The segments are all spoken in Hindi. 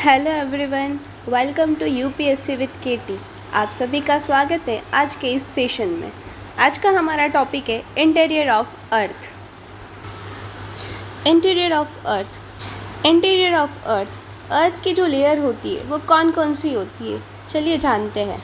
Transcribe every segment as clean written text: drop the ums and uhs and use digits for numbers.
Hello everyone, welcome to UPSC with KT. आप सभी का स्वागत है आज के इस सेशन में। आज का हमारा टॉपिक है interior of earth. Interior of earth. Interior of earth, earth की जो लेयर होती है वो कौन कौन सी होती है, चलिए जानते हैं।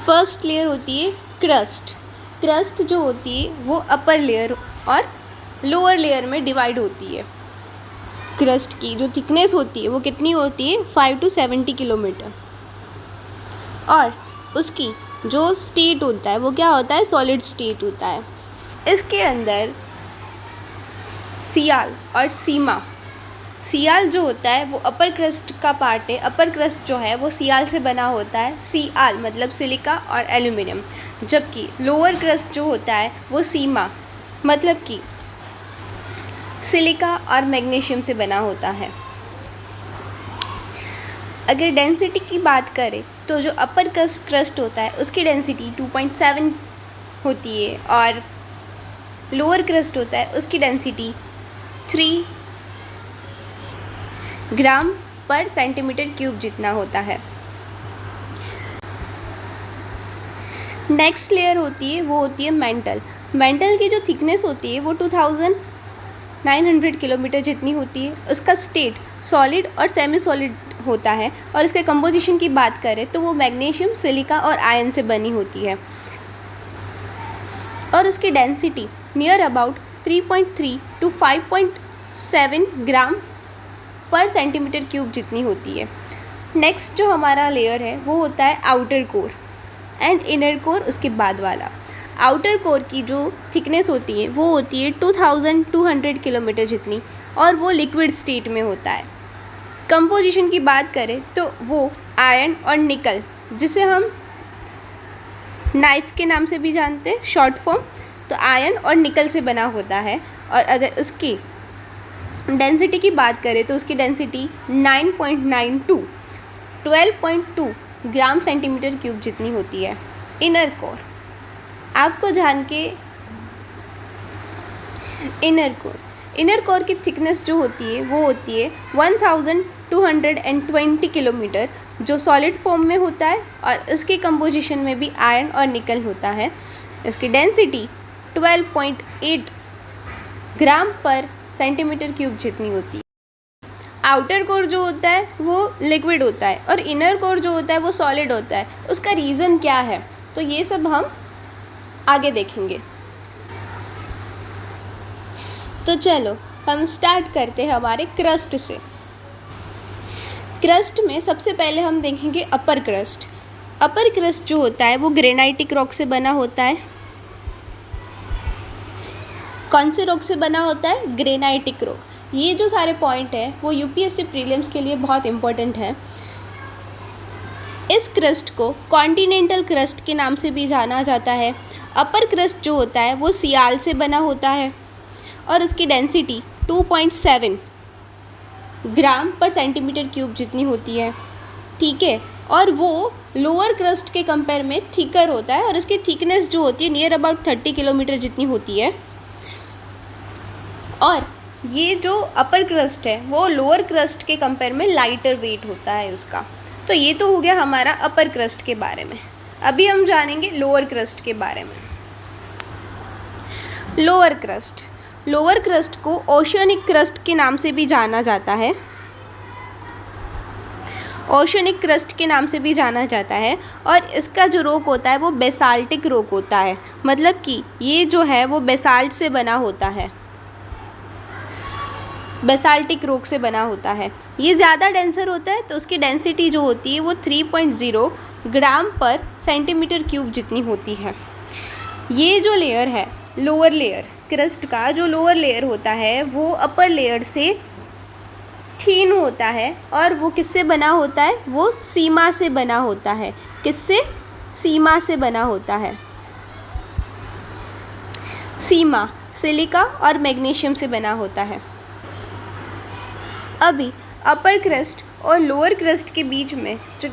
फर्स्ट लेयर होती है क्रस्ट। क्रस्ट जो होती है वो अपर लेयर और लोअर लेयर में डिवाइड होती है। क्रस्ट की जो थिकनेस होती है वो कितनी होती है 5 to 70 किलोमीटर, और उसकी जो स्टेट होता है वो क्या होता है, सॉलिड स्टेट होता है। इसके अंदर सियाल और सीमा। सियाल जो होता है वो अपर क्रस्ट का पार्ट है। अपर क्रस्ट जो है वो सियाल से बना होता है, सियाल मतलब सिलिका और एल्यूमिनियम, जबकि लोअर क्रस्ट जो होता है वो सीमा मतलब कि सिलिका और मैग्नीशियम से बना होता है। अगर डेंसिटी की बात करें तो जो अपर क्रस्ट होता है उसकी डेंसिटी 2.7 होती है, और लोअर क्रस्ट होता है उसकी डेंसिटी 3 ग्राम पर सेंटीमीटर क्यूब जितना होता है। नेक्स्ट लेयर होती है वो होती है मेंटल। मेंटल की जो थिकनेस होती है वो 2900 किलोमीटर जितनी होती है। उसका स्टेट सॉलिड और सेमी सॉलिड होता है, और इसके कंपोजिशन की बात करें तो वो मैग्नीशियम, सिलिका और आयरन से बनी होती है, और उसकी डेंसिटी नियर अबाउट 3.3 to 5.7 ग्राम पर सेंटीमीटर क्यूब जितनी होती है। नेक्स्ट जो हमारा लेयर है वो होता है outer core and inner core, उसके बाद वाला। आउटर कोर की जो थिकनेस होती है वो होती है 2200 किलोमीटर जितनी, और वो लिक्विड स्टेट में होता है। कंपोजिशन की बात करें तो वो आयरन और निकल, जिसे हम नाइफ के नाम से भी जानते हैं शॉर्ट फॉर्म, तो आयरन और निकल से बना होता है। और अगर उसकी डेंसिटी की बात करें तो उसकी डेंसिटी 9.92 12.2 ग्राम सेंटीमीटर क्यूब जितनी होती है। इनर कोर आपको जान के, इनर कोर की थिकनेस जो होती है वो होती है 1220 किलोमीटर, जो सॉलिड फॉर्म में होता है, और इसके कंपोजिशन में भी आयरन और निकल होता है। इसकी डेंसिटी 12.8 ग्राम पर सेंटीमीटर क्यूब जितनी होती है। आउटर कोर जो होता है वो लिक्विड होता है, और इनर कोर जो होता है वो सॉलिड होता है। उसका रीज़न क्या है, तो ये सब हम आगे देखेंगे। तो चलो हम स्टार्ट करते हैं हमारे क्रस्ट से। क्रस्ट में सबसे पहले हम देखेंगे अपर क्रस्ट। अपर क्रस्ट जो होता है वो ग्रेनाइटिक रॉक से बना होता है। कौन से रॉक से बना होता है? Granitic rock. ये जो सारे पॉइंट है वो यूपीएससी प्रीलिम्स के लिए बहुत इंपॉर्टेंट है। इस क्रस्ट को कॉन्टिनेंटल क्रस्ट के नाम से भी जाना जाता है। अपर क्रस्ट जो होता है वो सियाल से बना होता है, और उसकी डेंसिटी 2.7 ग्राम पर सेंटीमीटर क्यूब जितनी होती है, ठीक है। और वो लोअर क्रस्ट के कंपेयर में थिकर होता है, और उसकी थिकनेस जो होती है नियर अबाउट 30 किलोमीटर जितनी होती है। और ये जो अपर क्रस्ट है वो लोअर क्रस्ट के कंपेयर में लाइटर वेट होता है उसका। तो ये तो हो गया हमारा अपर क्रस्ट के बारे में। अभी हम जानेंगे लोअर क्रस्ट के बारे में। लोअर क्रस्ट, लोअर क्रस्ट को ओशियनिक क्रस्ट के नाम से भी जाना जाता है। ओशियनिक क्रस्ट के नाम से भी जाना जाता है, और इसका जो रॉक होता है वो बेसाल्टिक रॉक होता है, मतलब कि ये जो है वो बेसाल्ट से बना होता है, बेसाल्टिक रॉक से बना होता है। ये ज़्यादा डेंसर होता है, तो उसकी डेंसिटी जो होती है वो 3.0 ग्राम पर सेंटीमीटर क्यूब जितनी होती है। ये जो लेयर है लोअर लेयर, क्रस्ट का जो लोअर लेयर होता है वो अपर लेयर से थीन होता है, और वो किससे बना होता है? वो सीमा से बना होता है। किससे? सीमा से बना होता है। सीमा सिलिका और मैग्नीशियम से बना होता है। अभी अपर क्रस्ट और लोअर क्रस्ट के बीच में जो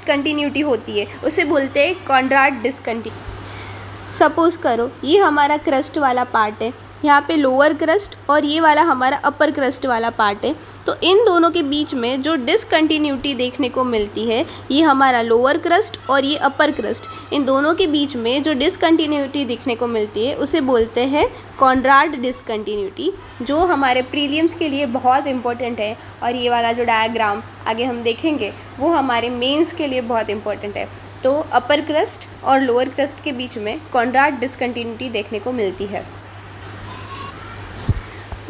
कंटिन्यूटी होती है उसे बोलते हैं कॉन्ड्राड डिसकंटिन्यूटी। सपोज़ करो ये हमारा क्रस्ट वाला पार्ट है, यहाँ पे लोअर क्रस्ट और ये वाला हमारा अपर क्रस्ट वाला पार्ट है। तो इन दोनों के बीच में जो डिसकंटिन्यूटी देखने को मिलती है, ये हमारा लोअर क्रस्ट और ये अपर क्रस्ट, इन दोनों के बीच में जो डिसकंटिन्यूटी देखने को मिलती है उसे बोलते हैं कॉनराड डिसकंटिन्यूटी, जो हमारे प्रीलिम्स के लिए बहुत इंपॉर्टेंट है। और ये वाला जो डायग्राम आगे हम देखेंगे वो हमारे मेंस के लिए बहुत इंपॉर्टेंट है। तो अपर क्रस्ट और लोअर क्रस्ट के बीच में कॉनराड डिसकंटिन्यूटी देखने को मिलती है।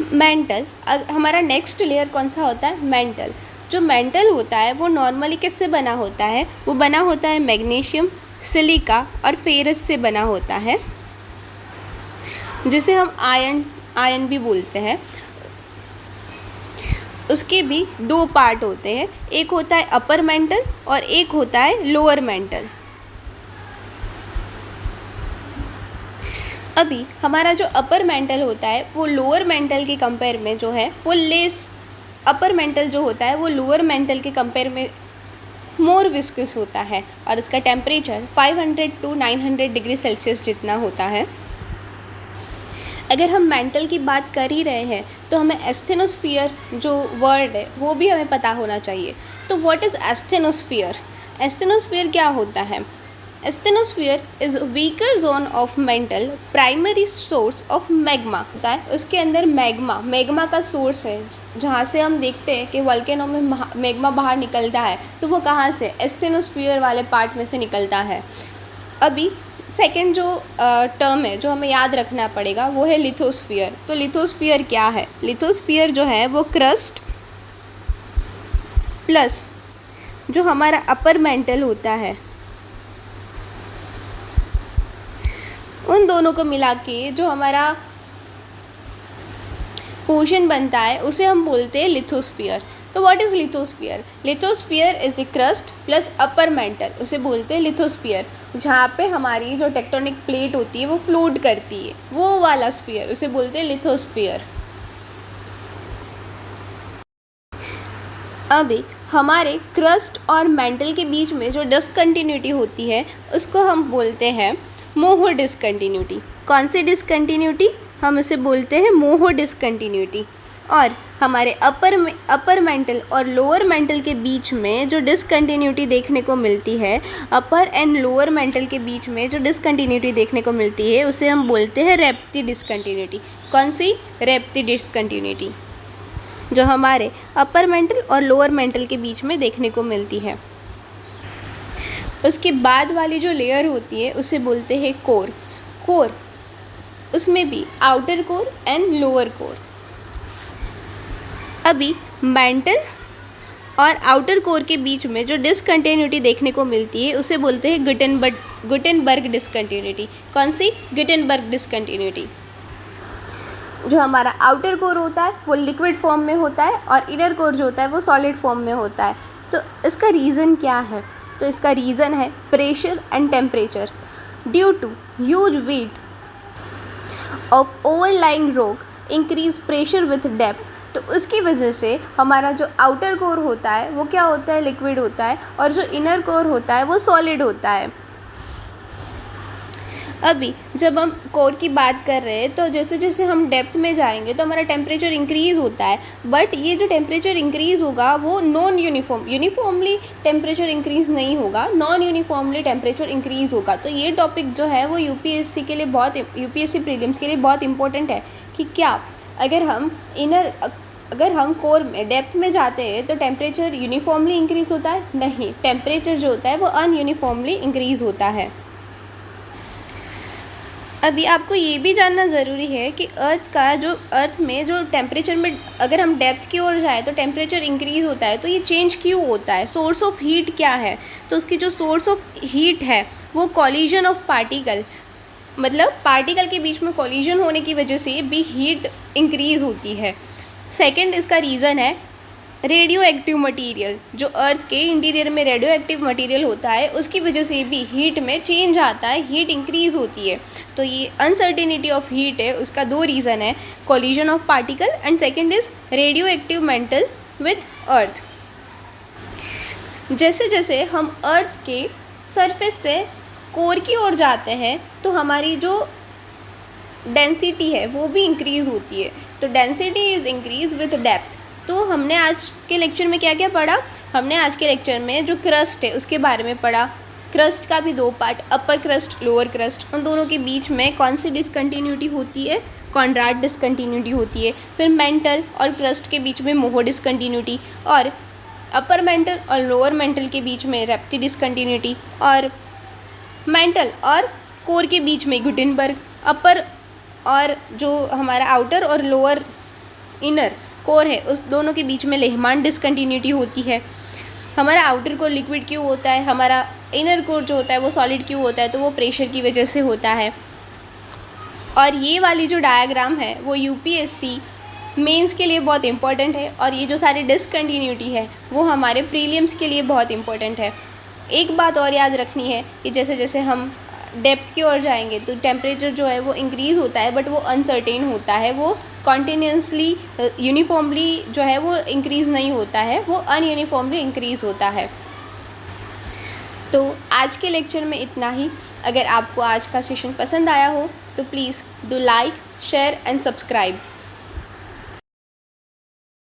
मेंटल, हमारा नेक्स्ट लेयर कौन सा होता है? मेंटल। जो मेंटल होता है वो नॉर्मली किससे बना होता है? वो बना होता है मैग्नीशियम, सिलिका और फेरस से बना होता है, जिसे हम आयन भी बोलते हैं। उसके भी दो पार्ट होते हैं, एक होता है अपर मेंटल और एक होता है लोअर मेंटल। अभी हमारा जो अपर मेंटल होता है वो लोअर मेंटल के कंपेयर में जो है वो लेस, अपर मेंटल जो होता है वो लोअर मेंटल के कंपेयर में मोर विस्कस होता है और इसका टेम्परेचर 500 to 900 डिग्री सेल्सियस जितना होता है। अगर हम मेंटल की बात कर ही रहे हैं तो हमें एस्थेनोस्फीयर जो वर्ड है वो भी हमें पता होना चाहिए। तो व्हाट इज़ एस्थेनोस्फीयर? एस्थेनोस्फीयर क्या होता है? Asthenosphere is weaker zone of mental, primary source of magma होता है। उसके अंदर मैग्मा का सोर्स है, जहाँ से हम देखते हैं कि वोल्केनो में मैग्मा बाहर निकलता है, तो वो कहाँ से? एस्थेनोस्फीयर वाले पार्ट में से निकलता है। अभी सेकंड जो टर्म है जो हमें याद रखना पड़ेगा वो है लिथोस्फीयर। तो लिथोस्फीयर क्या है? लिथोस्फीयर जो है वो क्रस्ट प्लस जो हमारा अपर मेंटल होता है, उन दोनों को मिला के जो हमारा पोर्शन बनता है उसे हम बोलते हैं लिथोस्फीयर। तो what is lithosphere? Lithosphere is the crust plus upper mantle, उसे बोलते हैं लिथोस्फीयर। जहाँ पे हमारी जो टेक्टोनिक प्लेट होती है वो फ्लोट करती है, वो वाला स्फीयर उसे बोलते हैं लिथोस्फीयर। अभी हमारे क्रस्ट और मेंटल के बीच में जो डिसकंटिन्यूटी होती है उसको हम बोलते हैं मोहो डिसकंटिन्यूटी। कौन सी डिसकंटिन्यूटी? हम इसे बोलते हैं मोहो डिसकंटिन्यूटी। और हमारे अपर मेंटल और लोअर मेंटल के बीच में जो डिसकंटिन्यूटी देखने को मिलती है, अपर एंड लोअर मेंटल के बीच में जो डिसकंटिन्यूटी देखने को मिलती है उसे हम बोलते हैं रेप्ती डिसकंटिन्यूटी। कौन सी? रेप्ती डिसकंटिन्यूटी, जो हमारे अपर मेंटल और लोअर मेंटल के बीच में देखने को मिलती है। उसके बाद वाली जो लेयर होती है उसे बोलते हैं कोर। कोर, उसमें भी outer core and lower core. अभी मेंटल और आउटर कोर के बीच में जो डिसकंटिन्यूटी देखने को मिलती है उसे बोलते हैं गुटेनबर्ग डिसकंटिन्यूटी। कौन सी? Gutenberg discontinuity. जो हमारा आउटर कोर होता है वो लिक्विड फॉर्म में होता है और इनर कोर जो होता है वो सॉलिड फॉर्म में होता है। तो इसका रीज़न क्या है? तो इसका रीज़न है pressure and temperature. Due to huge weight of overlying rock increase pressure with depth, तो उसकी वजह से हमारा जो आउटर कोर होता है वो क्या होता है? लिक्विड होता है, और जो इनर कोर होता है वो सॉलिड होता है। अभी जब हम कोर की बात कर रहे हैं तो जैसे जैसे हम डेप्थ में जाएंगे तो हमारा टेम्परेचर इंक्रीज़ होता है, बट ये जो टेम्परेचर इंक्रीज़ होगा वो नॉन यूनिफॉर्मली टेम्परेचर इंक्रीज़ नहीं होगा, नॉन यूनिफॉर्मली टेम्परेचर इंक्रीज़ होगा। तो ये टॉपिक जो है वो यूपीएससी प्रीलिम्स के लिए बहुत इंपॉर्टेंट है कि क्या अगर हम कोर में डेप्थ में जाते हैं तो टेम्परेचर यूनिफॉर्मली इंक्रीज़ होता है? नहीं, टेम्परेचर जो होता है वो अनयूनिफॉर्मली इंक्रीज़ होता है। अभी आपको ये भी जानना ज़रूरी है कि अर्थ में जो टेम्परेचर में अगर हम डेप्थ की ओर जाए तो टेम्परेचर इंक्रीज़ होता है, तो ये चेंज क्यों होता है? सोर्स ऑफ हीट क्या है? तो उसकी जो सोर्स ऑफ हीट है वो कॉलिजन ऑफ पार्टिकल, मतलब पार्टिकल के बीच में कॉलिजन होने की वजह से भी हीट इंक्रीज़ होती है। सेकेंड इसका रीज़न है रेडियो एक्टिव मटीरियल। जो अर्थ के इंटीरियर में रेडियो एक्टिव मटीरियल होता है उसकी वजह से भी हीट में चेंज आता है, हीट इंक्रीज़ होती है। तो ये अनसर्टेनिटी ऑफ हीट है, उसका दो रीज़न है, collision of particle and second is radio active mental with अर्थ। जैसे जैसे हम अर्थ के सरफेस से कोर की ओर जाते हैं तो हमारी जो डेंसिटी है वो भी इंक्रीज़ होती है। तो density is increase with depth. तो हमने आज के लेक्चर में क्या क्या पढ़ा? हमने आज के लेक्चर में जो क्रस्ट है उसके बारे में पढ़ा। क्रस्ट का भी दो पार्ट, अपर क्रस्ट, लोअर क्रस्ट, उन दोनों के बीच में कौन सी डिसकंटिन्यूटी होती है? कॉन्ड्राट डिसकंटिन्यूटी होती है। फिर मेंटल और क्रस्ट के बीच में मोहो डिसकंटिन्यूटी, और अपर मेंटल और लोअर मेंटल के बीच में रेप्टी डिसकंटिन्यूटी, और मेंटल और कोर के बीच में गुटेनबर्ग, अपर और जो हमारा आउटर और लोअर इनर कोर है उस दोनों के बीच में लेहमान डिसकंटिन्यूटी होती है। हमारा आउटर कोर लिक्विड क्यों होता है, हमारा इनर कोर जो होता है वो सॉलिड क्यों होता है? तो वो प्रेशर की वजह से होता है। और ये वाली जो डायग्राम है वो यूपीएससी मेंस के लिए बहुत इंपॉर्टेंट है, और ये जो सारी डिसकंटिन्यूटी है वो हमारे प्रीलिम्स के लिए बहुत इंपॉर्टेंट है। एक बात और याद रखनी है कि जैसे जैसे हम डेप्थ की ओर जाएंगे तो टेम्परेचर जो है वो इंक्रीज़ होता है, बट वो अनसर्टेन होता है, वो कॉन्टिन्यूसली यूनिफॉर्मली जो है वो इंक्रीज़ नहीं होता है, वो अनयूनिफॉर्मली इंक्रीज़ होता है। तो आज के लेक्चर में इतना ही। अगर आपको आज का सेशन पसंद आया हो तो please do like, share and subscribe.